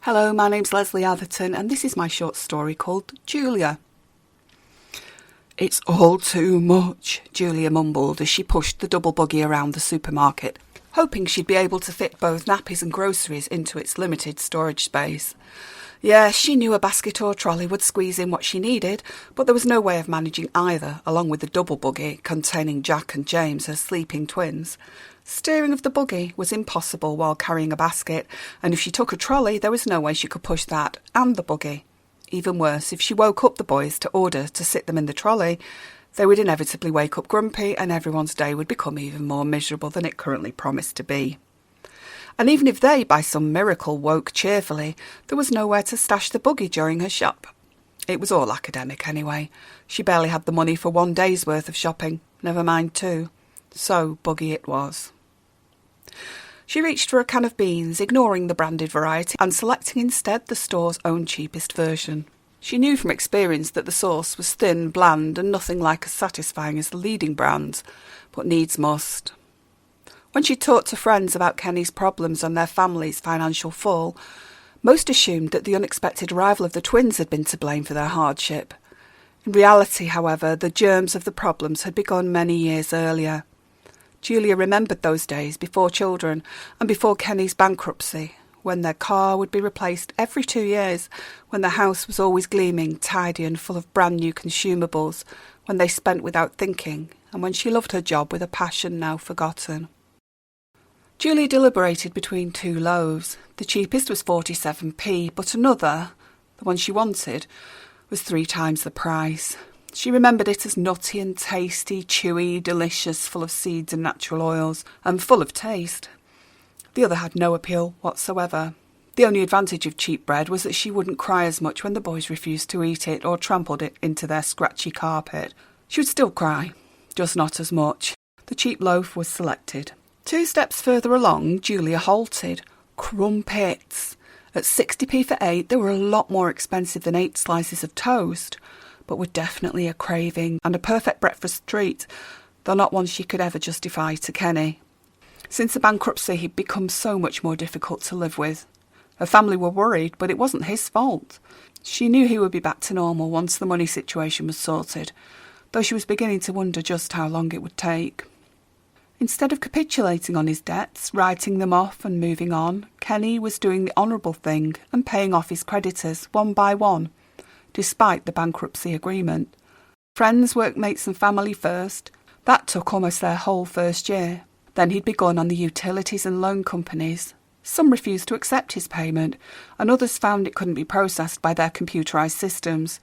Hello, my name's Lesley Atherton and this is my short story called Julia. It's all too much, Julia mumbled as she pushed the double buggy around the supermarket, hoping she'd be able to fit both nappies and groceries into its limited storage space. Yeah, she knew a basket or trolley would squeeze in what she needed, but there was no way of managing either, along with the double buggy containing Jack and James, her sleeping twins. Steering of the buggy was impossible while carrying a basket, and if she took a trolley, there was no way she could push that and the buggy. Even worse, if she woke up the boys to order to sit them in the trolley, they would inevitably wake up grumpy and everyone's day would become even more miserable than it currently promised to be. And even if they, by some miracle, woke cheerfully, there was nowhere to stash the buggy during her shop. It was all academic anyway. She barely had the money for one day's worth of shopping, never mind two. So buggy it was. She reached for a can of beans, ignoring the branded variety and selecting instead the store's own cheapest version. She knew from experience that the sauce was thin, bland and nothing like as satisfying as the leading brands, but needs must. When she talked to friends about Kenny's problems and their family's financial fall, most assumed that the unexpected arrival of the twins had been to blame for their hardship. In reality, however, the germs of the problems had begun many years earlier. Julia remembered those days before children and before Kenny's bankruptcy, when their car would be replaced every 2 years, when the house was always gleaming, tidy and full of brand new consumables, when they spent without thinking, and when she loved her job with a passion now forgotten. Julia deliberated between two loaves. The cheapest was 47p, but another, the one she wanted, was 3 times the price. She remembered it as nutty and tasty, chewy, delicious, full of seeds and natural oils, and full of taste. The other had no appeal whatsoever. The only advantage of cheap bread was that she wouldn't cry as much when the boys refused to eat it or trampled it into their scratchy carpet. She would still cry, just not as much. The cheap loaf was selected. 2 steps further along, Julia halted. Crumpets! At 60p for 8, they were a lot more expensive than 8 slices of toast, but were definitely a craving and a perfect breakfast treat, though not one she could ever justify to Kenny. Since the bankruptcy, he'd become so much more difficult to live with. Her family were worried, but it wasn't his fault. She knew he would be back to normal once the money situation was sorted, though she was beginning to wonder just how long it would take. Instead of capitulating on his debts, writing them off and moving on, Kenny was doing the honourable thing and paying off his creditors one by one, despite the bankruptcy agreement. Friends, workmates and family first. That took almost their whole first year. Then he'd begun on the utilities and loan companies. Some refused to accept his payment, and others found it couldn't be processed by their computerised systems.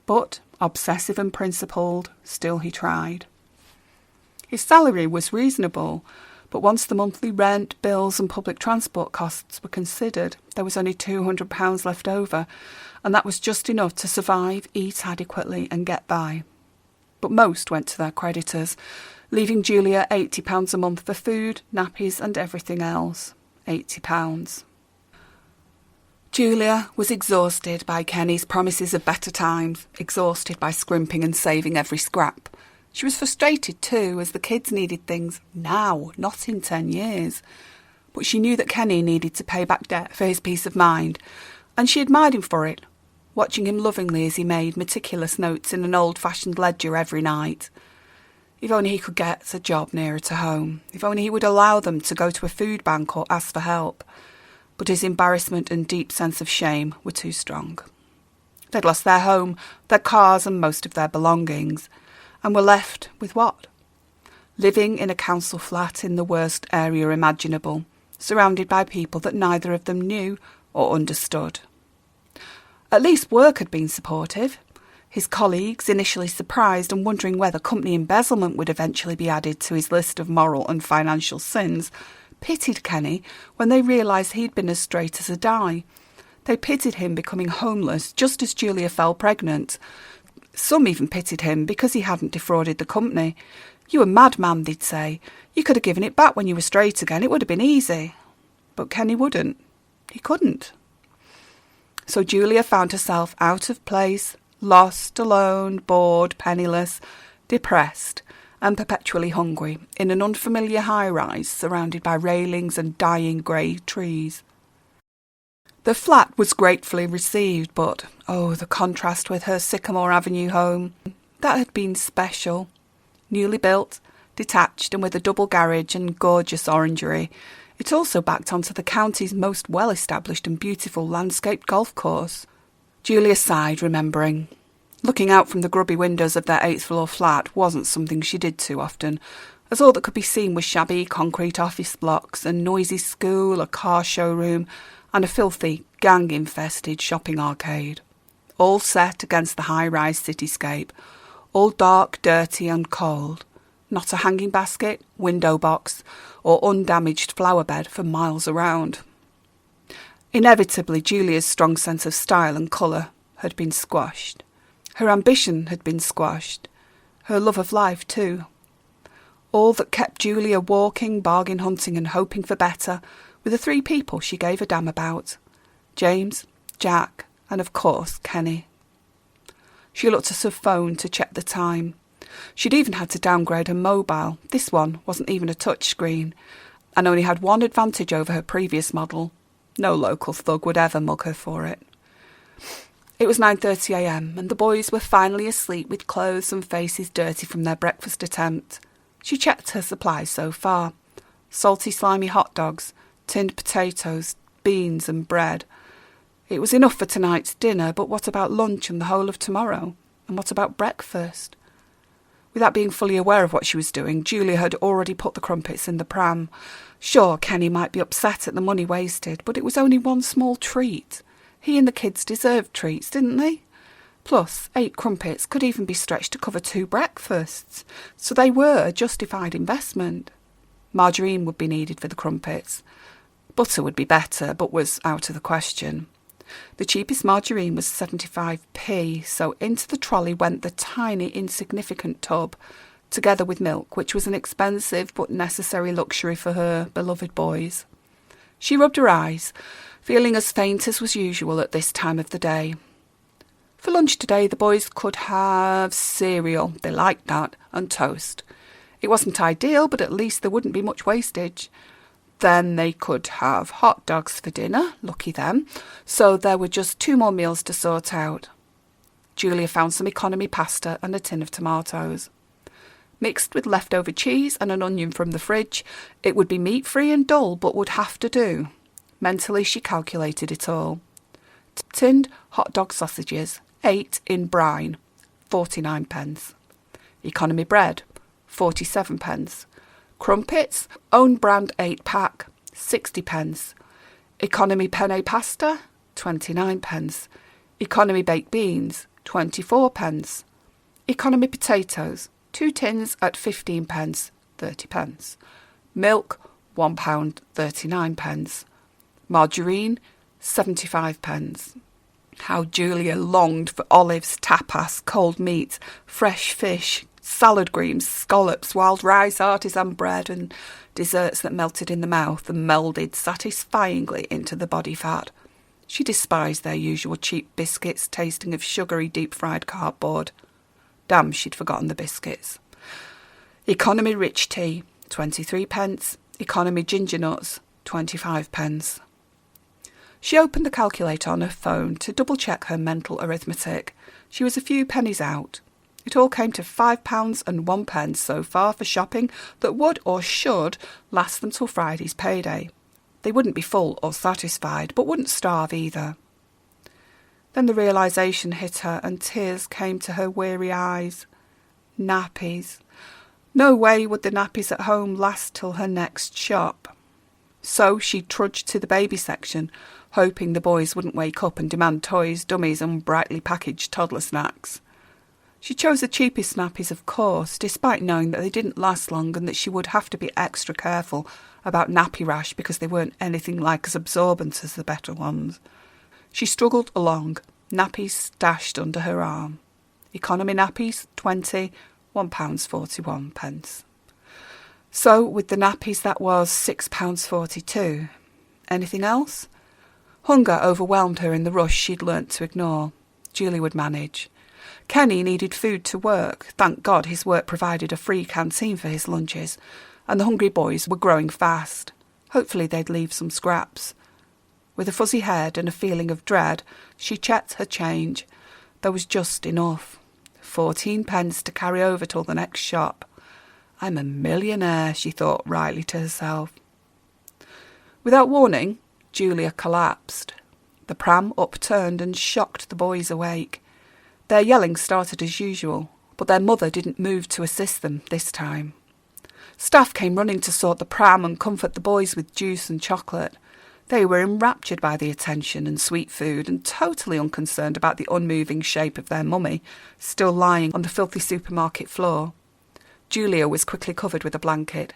But, obsessive and principled, still he tried. His salary was reasonable, but once the monthly rent, bills and public transport costs were considered, there was only £200 left over, and that was just enough to survive, eat adequately and get by. But most went to their creditors, leaving Julia £80 a month for food, nappies and everything else. £80. Julia was exhausted by Kenny's promises of better times, exhausted by scrimping and saving every scrap. She was frustrated too, as the kids needed things now, not in 10 years. But she knew that Kenny needed to pay back debt for his peace of mind, and she admired him for it, watching him lovingly as he made meticulous notes in an old-fashioned ledger every night. If only he could get a job nearer to home. If only he would allow them to go to a food bank or ask for help. But his embarrassment and deep sense of shame were too strong. They'd lost their home, their cars and most of their belongings, and were left with what? Living in a council flat in the worst area imaginable, surrounded by people that neither of them knew or understood. At least work had been supportive. His colleagues, initially surprised and wondering whether company embezzlement would eventually be added to his list of moral and financial sins, pitied Kenny when they realised he'd been as straight as a die. They pitied him becoming homeless just as Julia fell pregnant. Some even pitied him because he hadn't defrauded the company. "You a madman," they'd say. "You could have given it back when you were straight again. It would have been easy." But Kenny wouldn't. He couldn't. So Julia found herself out of place, lost, alone, bored, penniless, depressed, and perpetually hungry, in an unfamiliar high-rise surrounded by railings and dying grey trees. The flat was gratefully received, but, oh, the contrast with her Sycamore Avenue home. That had been special. Newly built, detached and with a double garage and gorgeous orangery. It also backed onto the county's most well-established and beautiful landscaped golf course. Julia sighed, remembering. Looking out from the grubby windows of their 8th-floor flat wasn't something she did too often, as all that could be seen was shabby concrete office blocks, a noisy school, a car showroom, and a filthy, gang-infested shopping arcade. All set against the high-rise cityscape, all dark, dirty and cold. Not a hanging basket, window box, or undamaged flower bed for miles around. Inevitably, Julia's strong sense of style and colour had been squashed. Her ambition had been squashed. Her love of life, too. All that kept Julia walking, bargain hunting and hoping for better were the 3 people she gave a damn about. James, Jack, and of course, Kenny. She looked at her phone to check the time. She'd even had to downgrade her mobile. This one wasn't even a touchscreen, and only had one advantage over her previous model. No local thug would ever mug her for it. It was 9:30 a.m, and the boys were finally asleep with clothes and faces dirty from their breakfast attempt. She checked her supplies so far. Salty, slimy hot dogs, tinned potatoes, beans and bread. It was enough for tonight's dinner, but what about lunch and the whole of tomorrow? And what about breakfast? Without being fully aware of what she was doing, Julia had already put the crumpets in the pram. Sure, Kenny might be upset at the money wasted, but it was only one small treat. He and the kids deserved treats, didn't they? Plus, 8 crumpets could even be stretched to cover 2 breakfasts, so they were a justified investment. Margarine would be needed for the crumpets. Butter would be better, but was out of the question. The cheapest margarine was 75p, so into the trolley went the tiny, insignificant tub, together with milk, which was an expensive but necessary luxury for her beloved boys. She rubbed her eyes, feeling as faint as was usual at this time of the day. For lunch today, the boys could have cereal, they liked that, and toast. It wasn't ideal, but at least there wouldn't be much wastage. Then they could have hot dogs for dinner, lucky them, so there were just 2 more meals to sort out. Julia found some economy pasta and a tin of tomatoes. Mixed with leftover cheese and an onion from the fridge, it would be meat-free and dull, but would have to do. Mentally, she calculated it all. Tinned hot dog sausages, 8 in brine, 49p. Economy bread, 47p. Crumpets, own brand 8-pack, 60p. Economy penne pasta, 29p. Economy baked beans, 24p. Economy potatoes, 2 tins at 15p, 30p. Milk, £1, 39p. Margarine, 75p. How Julia longed for olives, tapas, cold meat, fresh fish, salad greens, scallops, wild rice, artisan bread, and desserts that melted in the mouth and melded satisfyingly into the body fat. She despised their usual cheap biscuits tasting of sugary deep-fried cardboard. Damn, she'd forgotten the biscuits. Economy rich tea, 23p. Economy ginger nuts, 25p. She opened the calculator on her phone to double-check her mental arithmetic. She was a few pennies out. It all came to £5.01 so far for shopping that would or should last them till Friday's payday. They wouldn't be full or satisfied, but wouldn't starve either. Then the realisation hit her and tears came to her weary eyes. Nappies. No way would the nappies at home last till her next shop. So she trudged to the baby section, hoping the boys wouldn't wake up and demand toys, dummies and brightly packaged toddler snacks. She chose the cheapest nappies, of course, despite knowing that they didn't last long and that she would have to be extra careful about nappy rash because they weren't anything like as absorbent as the better ones. She struggled along, nappies stashed under her arm. Economy nappies, 20, £1.41. So, with the nappies, that was £6.42. Anything else? Hunger overwhelmed her in the rush she'd learnt to ignore. Julie would manage. Kenny needed food to work. Thank God his work provided a free canteen for his lunches, and the hungry boys were growing fast. Hopefully they'd leave some scraps. With a fuzzy head and a feeling of dread, she checked her change. There was just enough. 14 pence to carry over till the next shop. I'm a millionaire, she thought rightly to herself. Without warning, Julia collapsed. The pram upturned and shocked the boys awake. Their yelling started as usual, but their mother didn't move to assist them this time. Staff came running to sort the pram and comfort the boys with juice and chocolate. They were enraptured by the attention and sweet food and totally unconcerned about the unmoving shape of their mummy, still lying on the filthy supermarket floor. Julia was quickly covered with a blanket.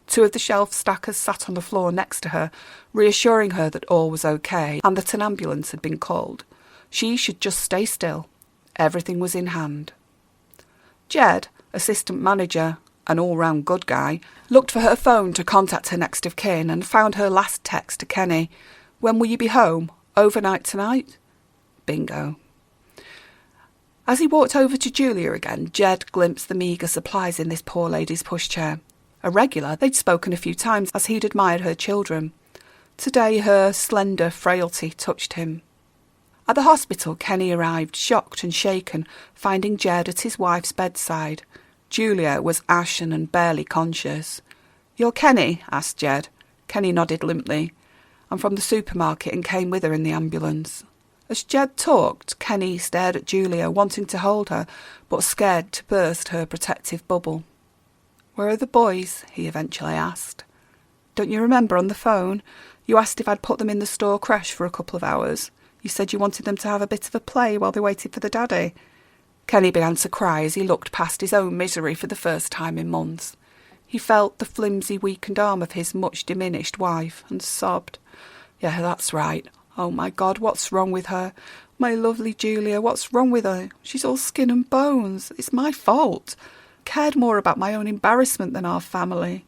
2 of the shelf stackers sat on the floor next to her, reassuring her that all was okay and that an ambulance had been called. She should just stay still. Everything was in hand. Jed, assistant manager, an all-round good guy, looked for her phone to contact her next of kin and found her last text to Kenny. When will you be home? Overnight tonight? Bingo. As he walked over to Julia again, Jed glimpsed the meagre supplies in this poor lady's pushchair. A regular, they'd spoken a few times as he'd admired her children. Today her slender frailty touched him. At the hospital, Kenny arrived, shocked and shaken, finding Jed at his wife's bedside. Julia was ashen and barely conscious. "You're Kenny?" asked Jed. Kenny nodded limply. "I'm from the supermarket and came with her in the ambulance." As Jed talked, Kenny stared at Julia, wanting to hold her, but scared to burst her protective bubble. "Where are the boys?" he eventually asked. "Don't you remember on the phone? You asked if I'd put them in the store creche for a couple of hours. You said you wanted them to have a bit of a play while they waited for the daddy." Kenny began to cry as he looked past his own misery for the first time in months. He felt the flimsy, weakened arm of his much diminished wife and sobbed. "Yeah, that's right. Oh, my God, what's wrong with her? My lovely Julia, what's wrong with her? She's all skin and bones. It's my fault. Cared more about my own embarrassment than our family."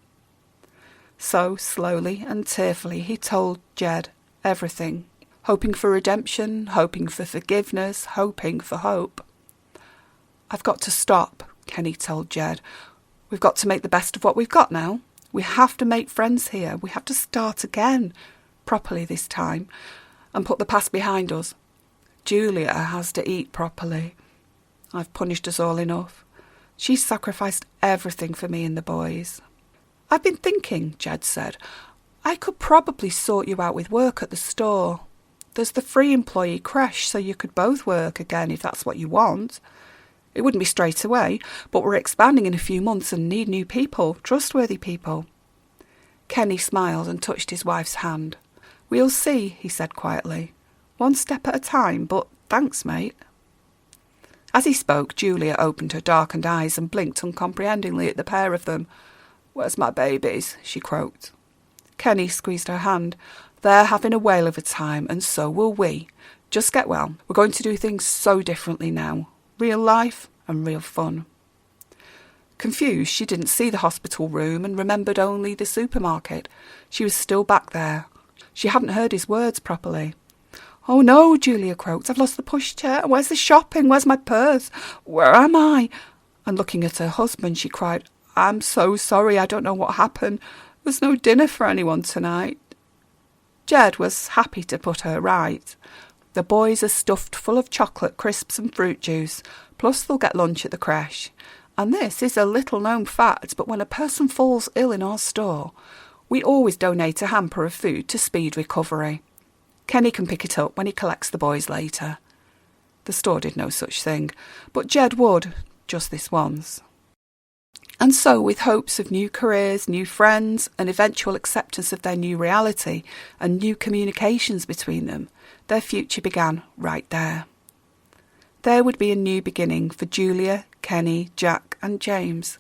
So, slowly and tearfully, he told Jed everything, hoping for redemption, hoping for forgiveness, hoping for hope. "I've got to stop," Kenny told Jed. "We've got to make the best of what we've got now. We have to make friends here. We have to start again, properly this time, and put the past behind us. Julia has to eat properly. I've punished us all enough. She's sacrificed everything for me and the boys." "I've been thinking," Jed said, "I could probably sort you out with work at the store. There's the free employee creche, so you could both work again if that's what you want. It wouldn't be straight away, but we're expanding in a few months and need new people, trustworthy people." Kenny smiled and touched his wife's hand. "We'll see," he said quietly. "One step at a time, but thanks, mate." As he spoke, Julia opened her darkened eyes and blinked uncomprehendingly at the pair of them. "Where's my babies?" she croaked. Kenny squeezed her hand. "They're having a whale of a time, and so will we. Just get well. We're going to do things so differently now. Real life and real fun." Confused, she didn't see the hospital room and remembered only the supermarket. She was still back there. She hadn't heard his words properly. "Oh no," Julia croaked. "I've lost the pushchair. Where's the shopping? Where's my purse? Where am I?" And looking at her husband, she cried, "I'm so sorry. I don't know what happened. There's no dinner for anyone tonight." Jed was happy to put her right. "The boys are stuffed full of chocolate, crisps and fruit juice, plus they'll get lunch at the creche. And this is a little-known fact, but when a person falls ill in our store, we always donate a hamper of food to Speed Recovery. Kenny can pick it up when he collects the boys later." The store did no such thing, but Jed would, just this once. And so, with hopes of new careers, new friends, and eventual acceptance of their new reality, and new communications between them, their future began right there. There would be a new beginning for Julia, Kenny, Jack, and James.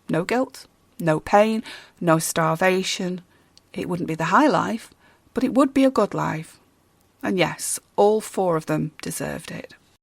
No guilt, no pain, no starvation. It wouldn't be the high life, but it would be a good life. And yes, all 4 of them deserved it.